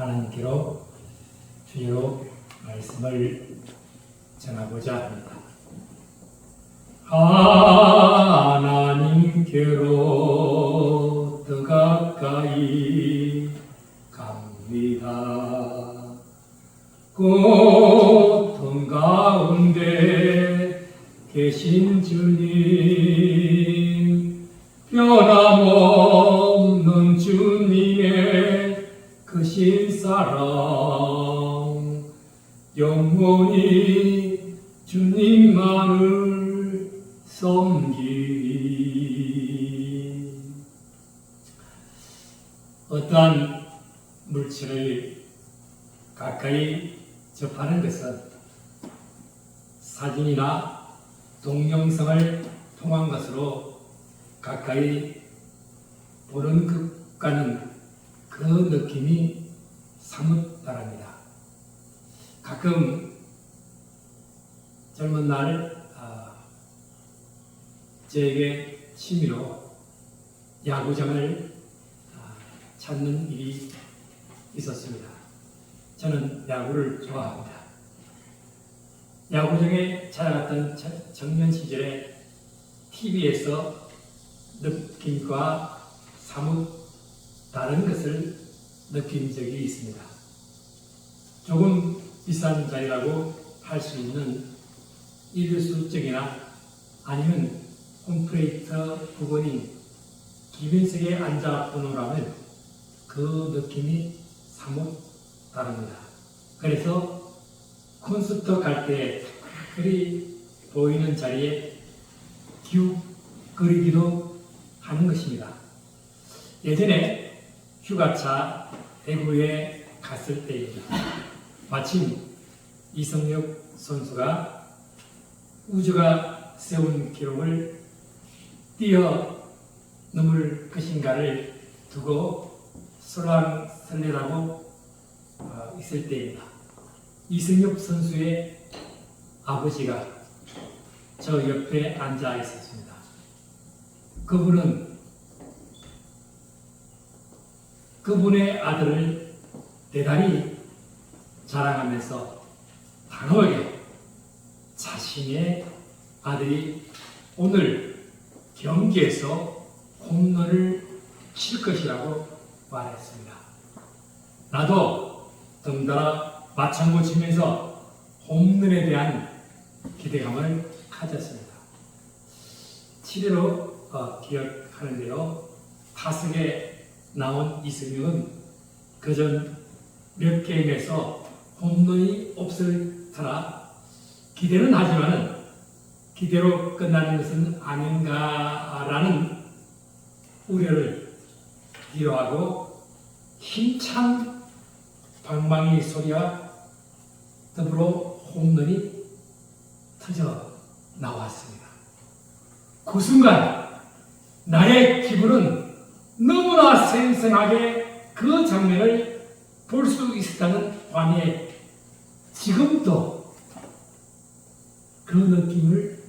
하나님께로 주의로 말씀을 전하고자 합니다. 하나님께로 더 가까이 갑니다. 고통 가운데 계신 주님, 변함없는 주님의 크신 사랑, 영원히 주님만을 섬기리. 어떠한 물질을 가까이 접하는 것은 사진이나 동영상을 통한 것으로 가까이 보는 것과는 그 느낌이 사뭇 다릅니다. 가끔 젊은 날 저에게 취미로 야구장을 찾는 일이 있었습니다. 저는 야구를 좋아합니다. 야구장에 찾아갔던 청년 시절에 TV에서 느낌과 사뭇 다른 것을 느낀 적이 있습니다. 조금 비싼 자리라고 할 수 있는 일루수증이나 아니면 홈플레이트 부분인 기빈석에 앉아 보노라면 그 느낌이 사뭇 다릅니다. 그래서 콘서트 갈 때 그리 보이는 자리에 기웃거리기도 하는 것입니다. 예전에 휴가차 대구에 갔을 때입니다. 마침 이성엽 선수가 우주가 세운 기록을 뛰어넘을 것인가를 두고 설왕설래라고 있을 때입니다. 이성엽 선수의 아버지가 저 옆에 앉아 있었습니다. 그분의 아들을 대단히 자랑하면서 단호하게 자신의 아들이 오늘 경기에서 홈런을 칠 것이라고 말했습니다. 나도 덩달아 맞장구 치면서 홈런에 대한 기대감을 가졌습니다. 7회로 기억하는데요. 타석에 나온 이승용은 그전 몇 게임에서 홈런이 없을 터라 기대는 하지만 기대로 끝나는 것은 아닌가라는 우려를 뒤로하고 힘찬 방망이 소리와 더불어 홈런이 터져 나왔습니다. 그 순간 나의 기분은 너무나 생생하게 그 장면을 볼 수 있었다는 관에 지금도 그 느낌을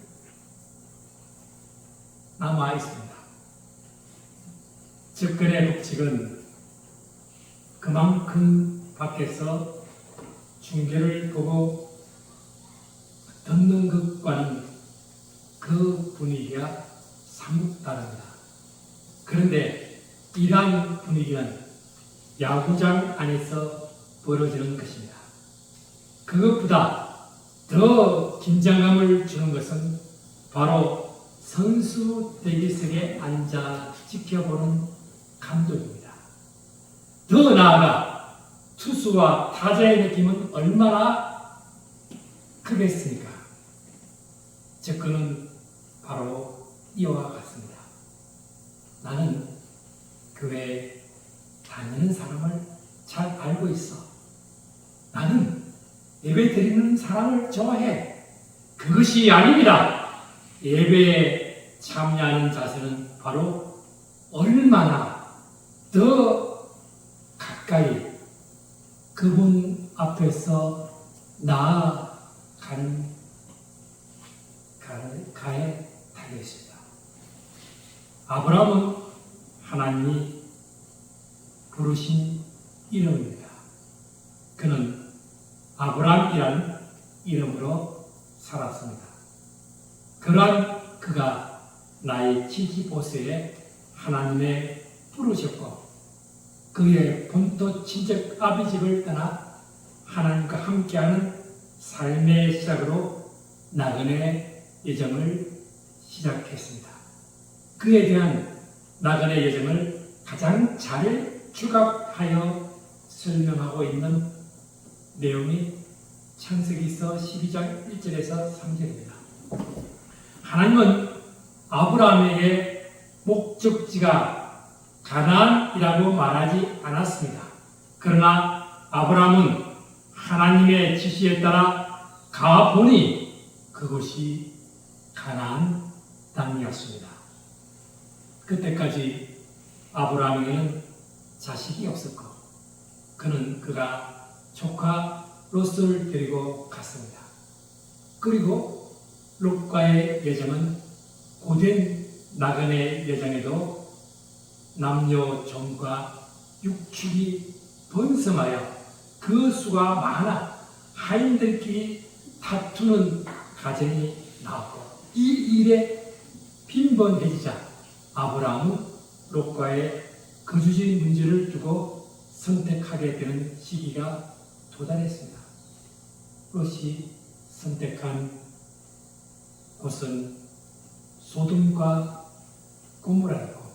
남아 있습니다. 접근의 법칙은 그만큼 밖에서 중계를 보고 듣는 것과는 그 분위기가 사뭇 다릅니다. 그런데 이러한 분위기는 야구장 안에서 벌어지는 것입니다. 그것보다 더 긴장감을 주는 것은 바로 선수 대기석에 앉아 지켜보는 감독입니다. 더 나아가 투수와 타자의 느낌은 얼마나 크겠습니까? 접근은 바로 이와 같습니다. 나는 교회에 다니는 사람을 잘 알고 있어. 나는 예배 드리는 사람을 좋아해. 그것이 아닙니다. 예배에 참여하는 자세는 바로 얼마나 더 가까이 그분 앞에서 나아가는 가에 달려 있습니다. 아브라함은 하나님이 부르신 이름입니다. 그는 아브람이라는 이름으로 살았습니다. 그러한 그가 나이 75세에 하나님의 부르셨고 그의 본토 친척 아비집을 떠나 하나님과 함께하는 삶의 시작으로 나그네 여정을 시작했습니다. 그에 대한 나그네 여정을 가장 잘 추각하여 설명하고 있는 내용이 창세기서 12장 1절에서 3절입니다. 하나님은 아브라함에게 목적지가 가나안이라고 말하지 않았습니다. 그러나 아브라함은 하나님의 지시에 따라 가보니 그곳이 가나안 땅이었습니다. 그때까지 아브라함에게는 자식이 없었고 그가 조카 롯을 데리고 갔습니다. 그리고 롯과의 여정은 고된 나그네 여정에도 남녀 종과 육축이 번성하여 그 수가 많아 하인들끼리 다투는 가정이 나왔고 이 일에 빈번해지자 아브라함은 롯과의 거주지 문제를 두고 선택하게 되는 시기가 도달했습니다. 롯이 선택한 곳은 소돔과 고모라였고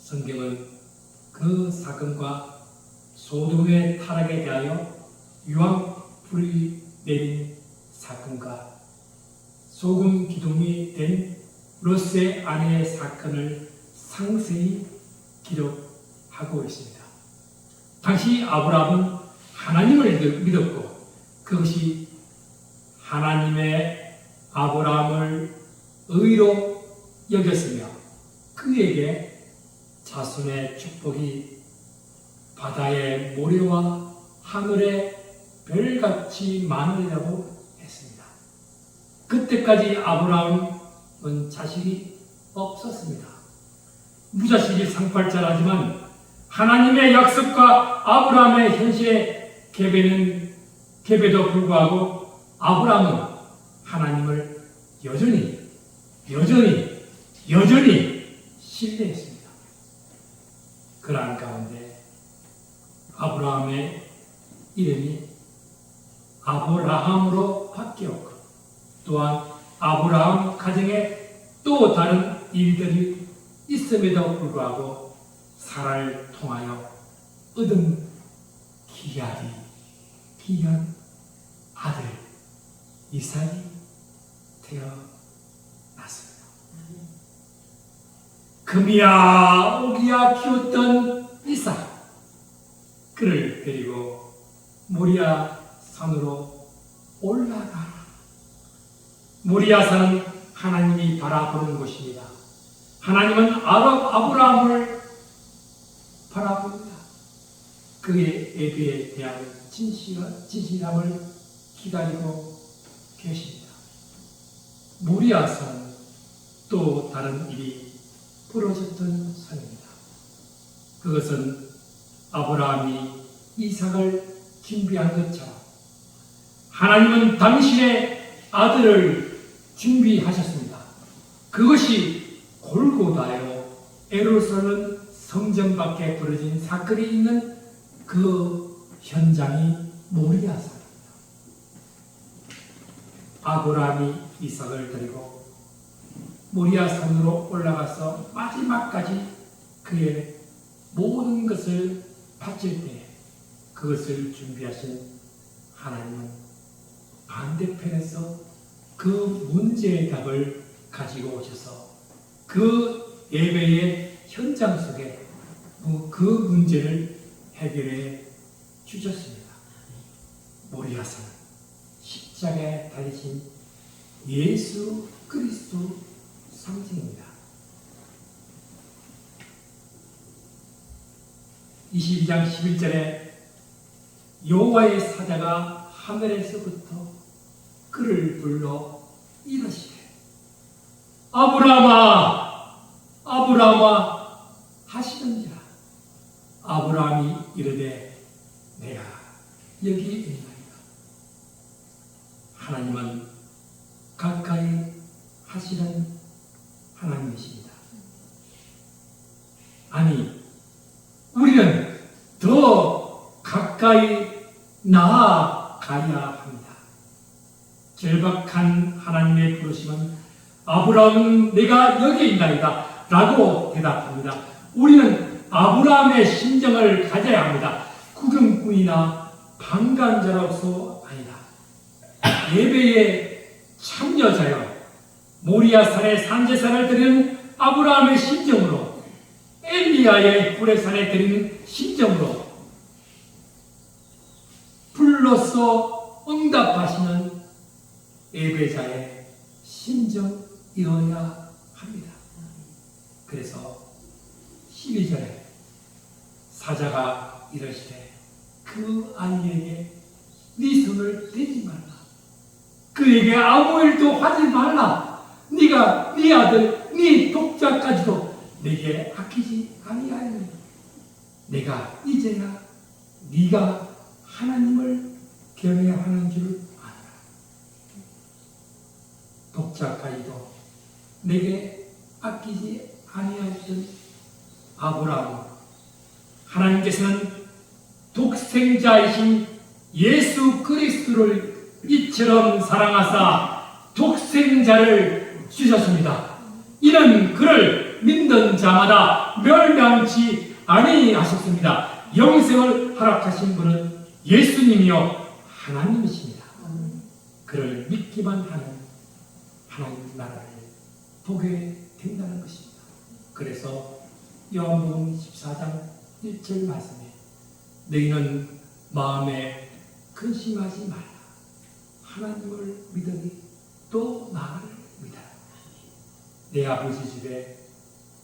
성경은 그 사건과 소돔의 타락에 대하여 유황불이 내린 사건과 소금 기둥이 된 롯의 아내의 사건을 상세히 기록하고 있습니다. 당시 아브라함은 하나님을 믿었고 그것이 하나님의 아브라함을 의로 여겼으며 그에게 자손의 축복이 바다의 모래와 하늘의 별같이 많으리라고 했습니다. 그때까지 아브라함은 자식이 없었습니다. 무자식이 상팔자라지만 하나님의 약속과 아브라함의 현실의 계배도 불구하고 아브라함은 하나님을 여전히 신뢰했습니다. 그러한 가운데 아브라함의 이름이 아브라함으로 바뀌었고 또한 아브라함 가정에 또 다른 일들이 있음에도 불구하고 사라를 통하여 얻은 귀한 아들 이삭이 태어났습니다. 금이야 오기야 키웠던 이삭 그를 데리고 모리아 산으로 올라가라. 모리아 산은 하나님이 바라보는 곳입니다. 하나님은 아브라함을 바라봅니다. 그의 예배에 대한 진실함을 기다리고 계십니다. 모리아 산 또 다른 일이 벌어졌던 산입니다. 그것은 아브라함이 이삭을 준비한 것처럼 하나님은 당신의 아들을 준비하셨습니다. 그것이 골고다요 예루살렘 성전 밖에 벌어진 사건이 있는 그 현장이 모리아 산입니다. 아브라함이 이삭을 데리고 모리아 산으로 올라가서 마지막까지 그의 모든 것을 바칠 때 그것을 준비하신 하나님은 반대편에서 그 문제의 답을 가지고 오셔서 그 예배의 현장 속에 그 문제를 해결해 주셨습니다. 모리아산 십자가에 달리신 예수 그리스도 상징입니다. 22장 11절에 여호와의 사자가 하늘에서부터 그를 불러 이르시되 아브라함아 아브라함아 하시는지라. 아브라함이 이르되 내가 여기 있나이다. 하나님은 가까이 하시는 하나님이십니다. 아니, 우리는 더 가까이 나아가야 합니다. 절박한 하나님의 부르심은 아브라함은 내가 여기 있나이다 라고 대답합니다. 우리는 아브라함의 심정을 가져야 합니다. 구경꾼이나 방관자로서 아니다. 예배에 참여자여 모리아산에 산제사를 드리는 아브라함의 심정으로 엘리야의 구레산에 드리는 심정으로 불로써 응답하시는 예배자의 심정이어야 합니다. 그래서 12절에 사자가 이르시되 그 아이에게 네 손을 대지 말라. 그에게 아무 일도 하지 말라. 네가 네 아들 네 독자까지도 내게 아끼지 아니하였느냐. 내가 이제야 네가 하나님을 경외하는 줄 아노라. 독자까지도 내게 아끼지 아니하였던 아브라함, 하나님께서는 독생자이신 예수 그리스도를 이처럼 사랑하사 독생자를 주셨습니다. 이는 그를 믿는 자마다 멸망치 아니하셨습니다. 영생을 허락하신 분은 예수님이요 하나님이십니다. 그를 믿기만 하는 하나님 나라를 보게 된다는 것입니다. 그래서 요한복음 14장 1절 말씀에 너희는 마음에 근심하지 말라. 하나님을 믿으니 또 나를 믿어라. 내 아버지 집에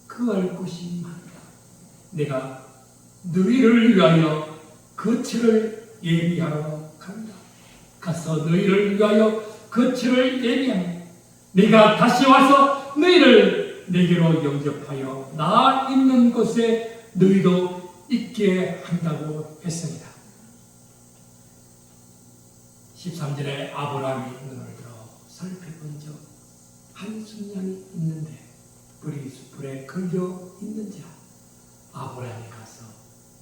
거할 곳이 많다. 내가 너희를 위하여 거처를 예비하러 간다. 가서 너희를 위하여 거처를 예비하며 내가 다시 와서 너희를 내게로 영접하여 나 있는 곳에 너희도 있게 한다고 했습니다. 13절에 아브라함이 눈을 들어 살펴본 적 한 순양이 있는데 불이 숯불에 걸려 있는 자 아브라함이 가서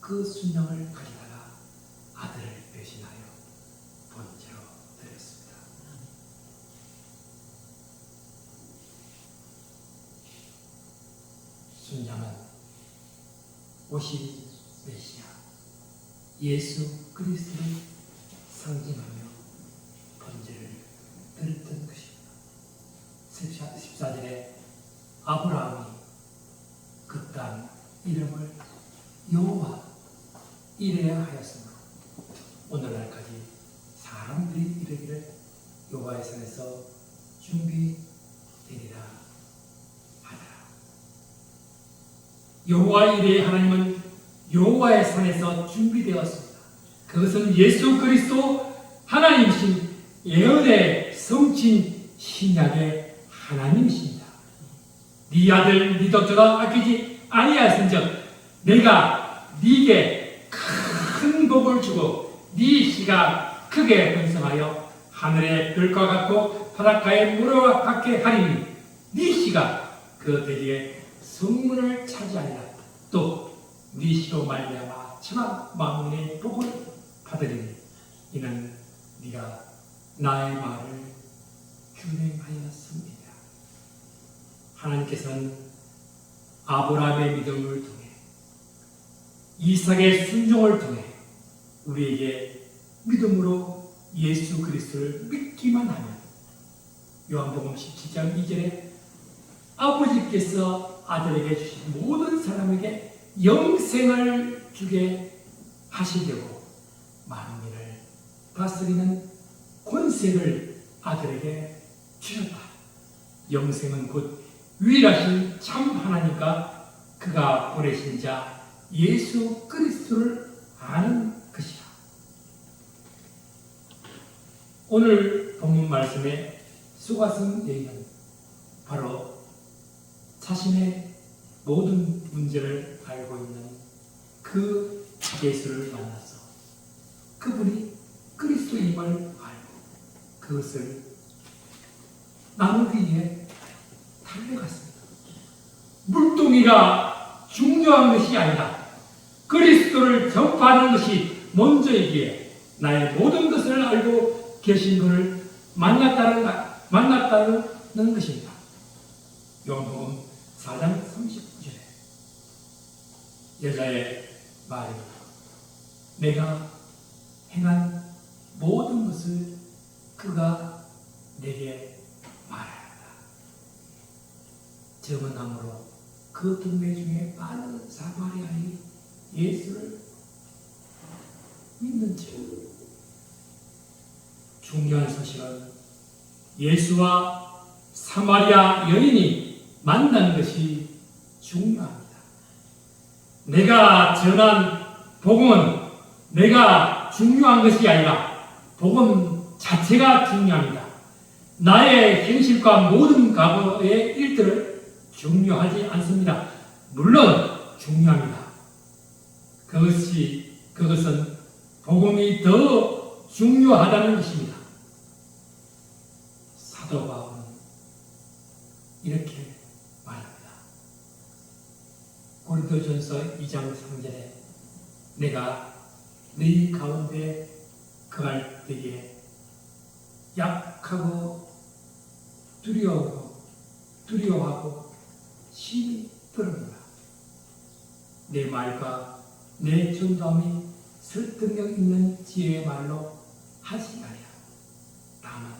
그 순양을 가져다가 아들을 배신하여 번제로 드렸습니다. 순양은 오실 메시아 예수 그리스도를 상징하며 번제를 드렸던 것입니다. 14절에 아브라함이 그 땅 이름을 여호와 이래야 하였으므로 오늘날까지 사람들이 이르기를 여호와의 산에서 준비되리라 하더라. 여호와 이레의 하나님은 여호와의 산에서 준비되었습니다. 그것은 예수 그리스도 하나님이신 예언의 성취인 신약의 하나님이십니다. 네 아들 네 독자가 아끼지 아니하였은즉 내가 네게 큰 복을 주고 네 씨가 크게 번성하여 하늘의 별과 같고 바닷가의 모래와 같게 하리니 네 씨가 그 대지의 성문을 차지하리라. 또 네 씨로 말미암아 천하 만민의 복을 받으리니 이는 네가 나의 말을 준행하였습니다. 하나님께서는 아브라함의 믿음을 통해 이삭의 순종을 통해 우리에게 믿음으로 예수 그리스도를 믿기만 하면 요한복음 17장 2절에 아버지께서 아들에게 주신 모든 사람에게 영생을 주게 하시려고 만민을 다스리는 권세를 아들에게 주셨다. 영생은 곧 유일하신 참 하나님과 그가 보내신 자 예수 그리스도를 아는 것이다. 오늘 본문 말씀의 수가성 여인은 바로 자신의 모든 문제를 알고 있는 그 예수를 만나서 그분이 그리스도임을 알고 그것을 나누기 위해 달려갔습니다. 물동이가 중요한 것이 아니라 그리스도를 전파하는 것이 먼저이기에 나의 모든 것을 알고 계신 분을 만났다는 것입니다. 요한복음 4장 39절에 여자의 말입니다. 내가 행한 모든 것을 그가 내게 말하였다. 증언함으로 그 동네 중에 많은 사마리아인이 예수를 믿는 즉 중요한 사실은 예수와 사마리아 여인이 만난 것이 중요합니다. 내가 전한 복음은 내가 중요한 것이 아니라 복음 자체가 중요합니다. 나의 현실과 모든 과거의 일들을 중요하지 않습니다. 물론 중요합니다. 그것은 복음이 더 중요하다는 것입니다. 사도 바울은 이렇게 말합니다. 고린도전서 2장 3절에 내가 너희 가운데 거할 때에 약하고 두려워하고 심히 떨었노라. 내 말과 내 전도함이 설득력 있는 지혜의 말로 하지 아니하고 다만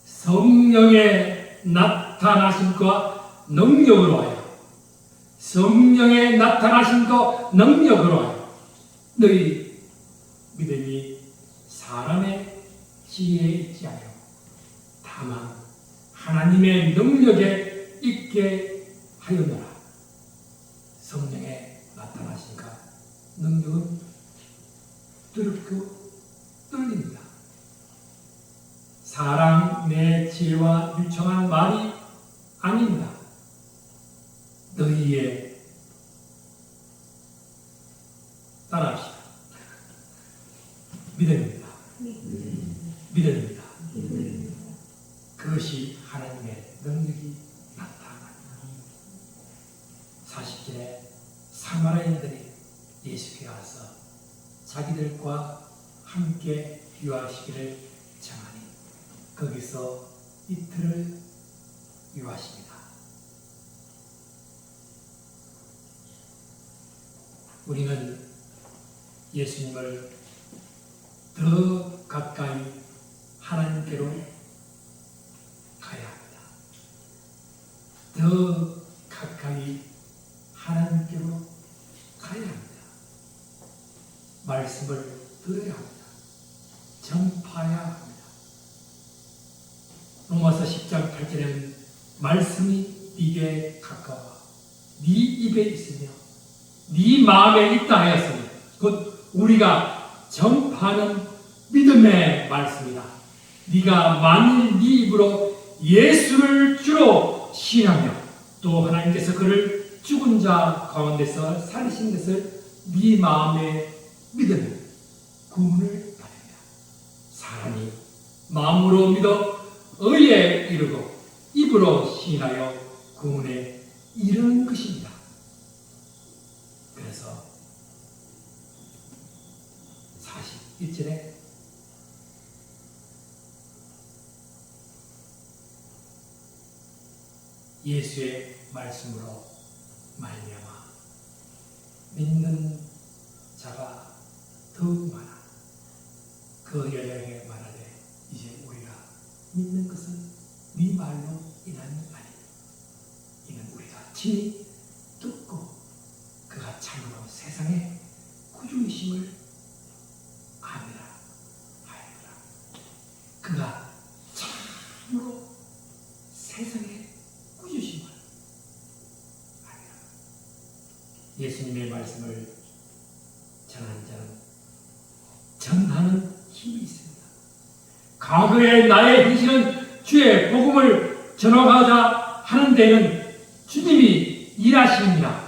성령의 나타나심과 능력으로 하여 성령의 나타나심과 능력으로 하여 너희 믿음이 사람의 지혜에 있지 않고 다만 하나님의 능력에 있게 하였노라. 성령의 나타나심과 능력은 두렵고 떨립니다. 사람 내 지혜와 유창한 말이 아닙니다. 너희의 따라합시다. 믿음입니다. 믿음입니다. 그것이 하나님의 능력이 나타납니다. 40절에 사마리아인들이 예수께 와서 자기들과 함께 유하시기를 청하니 거기서 이틀을 유하십니다. 우리는 예수님을 더 가까이 하나님께로 가야 합니다. 더 가까이 하나님께로 가야 합니다. 말씀을 들어야 합니다. 전파해야 합니다. 로마서 10장 8절에는 말씀이 네게 가까워 네 입에 있으며 네 마음에 있다 하였으니 곧 우리가 전파하는 믿음의 말씀이다. 네가 만일 네 입으로 예수를 주로 신하며 또 하나님께서 그를 죽은 자 가운데서 살리신 것을 네 마음에 믿으면 구원을 받으리라. 사람이 마음으로 믿어 의에 이르고 입으로 신하여 구원에 이르는 것입니다. 그래서 41절에 예수의 말씀으로 말미암아 믿는 자가 더욱 많아. 그 여자에게 말하되 이제 우리가 믿는 것은 네 말로 인함이 아니니 이는 우리가 친히 듣고 그가 참으로 세상의 구주이심을 아니라 하였노라. 그가 참으로 세상의 구주심을 아니라. 예수님의 말씀을 전하는 자는 전하는 힘이 있습니다. 과거의 나의 현실은 주의 복음을 전하고자 하는 데는 주님이 일하십니다.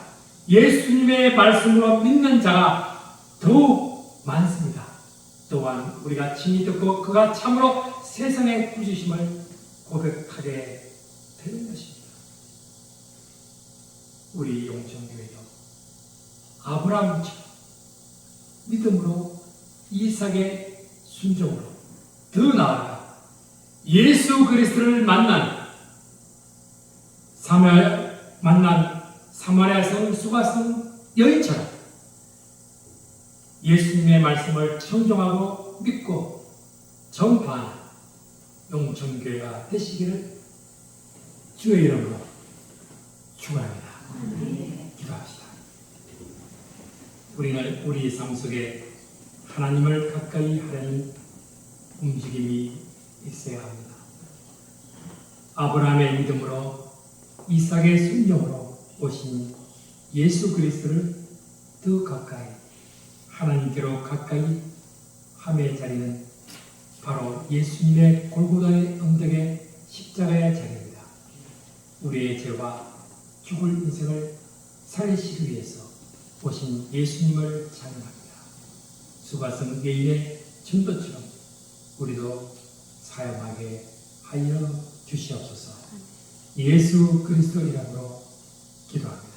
예수님의 말씀으로 믿는 자가 더욱 많습니다. 또한 우리가 친히 듣고 그가 참으로 세상의 구주심을 고백하게 되는 것입니다. 우리 용천교회도 아브라함처럼 믿음으로 이삭의 순종으로 더 나아가 예수 그리스도를 만난 사마리아 성 수가성 여인처럼 예수님의 말씀을 청종하고 믿고 전파하는 용천교회가 되시기를 주의 이름으로 축원합니다. 기도합시다. 우리는 우리 삶 속에 하나님을 가까이 하려는 움직임이 있어야 합니다. 아브라함의 믿음으로 이삭의 순종으로 오신 예수 그리스도를 더 가까이 하나님께로 가까이 함의 자리는 바로 예수님의 골고다의 언덕의 십자가의 자리입니다. 우리의 죄와 죽을 인생을 살리시기 위해서 오신 예수님을 찬양합니다. 수가성 여인의 전도처럼 우리도 사용하게 하여 주시옵소서. 예수 그리스도 이름으로 기도합니다.